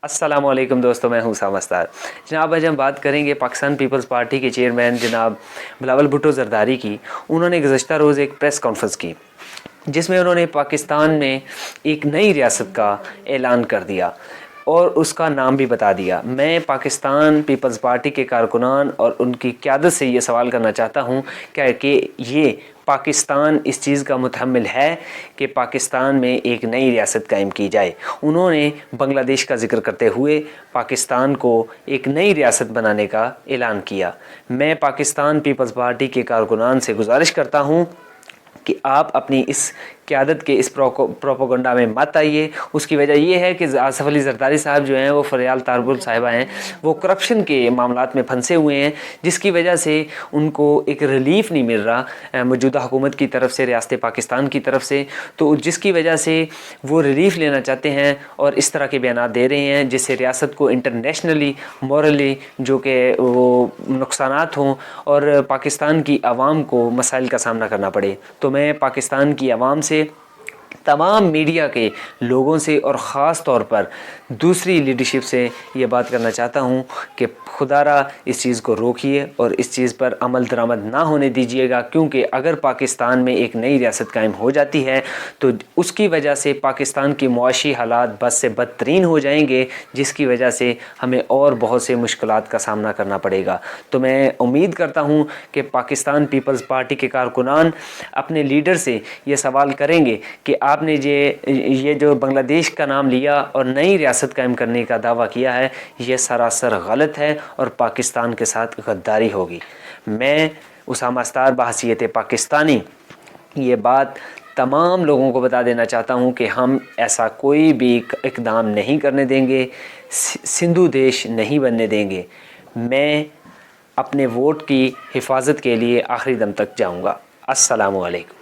السلام علیکم دوستو، میں ہوں اسامہ استار۔ جناب آج ہم بات کریں گے پاکستان پیپلز پارٹی کے چیئرمین جناب بلاول بھٹو زرداری کی۔ انہوں نے گزشتہ روز ایک پریس کانفرنس کی جس میں انہوں نے پاکستان میں ایک نئی ریاست کا اعلان کر دیا اور اس کا نام بھی بتا دیا۔ میں پاکستان پیپلز پارٹی کے کارکنان اور ان کی قیادت سے یہ سوال کرنا چاہتا ہوں کہ یہ پاکستان اس چیز کا متحمل ہے کہ پاکستان میں ایک نئی ریاست قائم کی جائے۔ انہوں نے بنگلہ دیش کا ذکر کرتے ہوئے پاکستان کو ایک نئی ریاست بنانے کا اعلان کیا۔ میں پاکستان پیپلز پارٹی کے کارکنان سے گزارش کرتا ہوں کہ آپ اپنی اس قیادت کے اس پروپیگنڈا میں مت آئیے۔ اس کی وجہ یہ ہے کہ آصف علی زرداری صاحب جو ہیں وہ فریال تاربل صاحبہ ہیں، وہ کرپشن کے معاملات میں پھنسے ہوئے ہیں، جس کی وجہ سے ان کو ایک ریلیف نہیں مل رہا موجودہ حکومت کی طرف سے، ریاست پاکستان کی طرف سے، تو جس کی وجہ سے وہ ریلیف لینا چاہتے ہیں اور اس طرح کے بیانات دے رہے ہیں جس سے ریاست کو انٹرنیشنلی مورلی جو کہ وہ نقصانات ہوں اور پاکستان کی عوام کو مسائل کا سامنا کرنا پڑے۔ تو میں پاکستان کی عوام سے، تمام میڈیا کے لوگوں سے اور خاص طور پر دوسری لیڈرشپ سے یہ بات کرنا چاہتا ہوں کہ خدا را اس چیز کو روکیے اور اس چیز پر عمل درآمد نہ ہونے دیجیے گا، کیونکہ اگر پاکستان میں ایک نئی ریاست قائم ہو جاتی ہے تو اس کی وجہ سے پاکستان کی معاشی حالات بد سے بدترین ہو جائیں گے، جس کی وجہ سے ہمیں اور بہت سے مشکلات کا سامنا کرنا پڑے گا۔ تو میں امید کرتا ہوں کہ پاکستان پیپلز پارٹی کے کارکنان اپنے لیڈر سے یہ سوال کریں گے کہ آپ نے یہ جو بنگلہ دیش کا نام لیا اور نئی ریاست قائم کرنے کا دعویٰ کیا ہے، یہ سراسر غلط ہے اور پاکستان کے ساتھ غداری ہوگی۔ میں اسامہ استار بحیثیت پاکستانی یہ بات تمام لوگوں کو بتا دینا چاہتا ہوں کہ ہم ایسا کوئی بھی اقدام نہیں کرنے دیں گے، سندھو دیش نہیں بننے دیں گے۔ میں اپنے ووٹ کی حفاظت کے لیے آخری دم تک جاؤں گا۔ السلام علیکم۔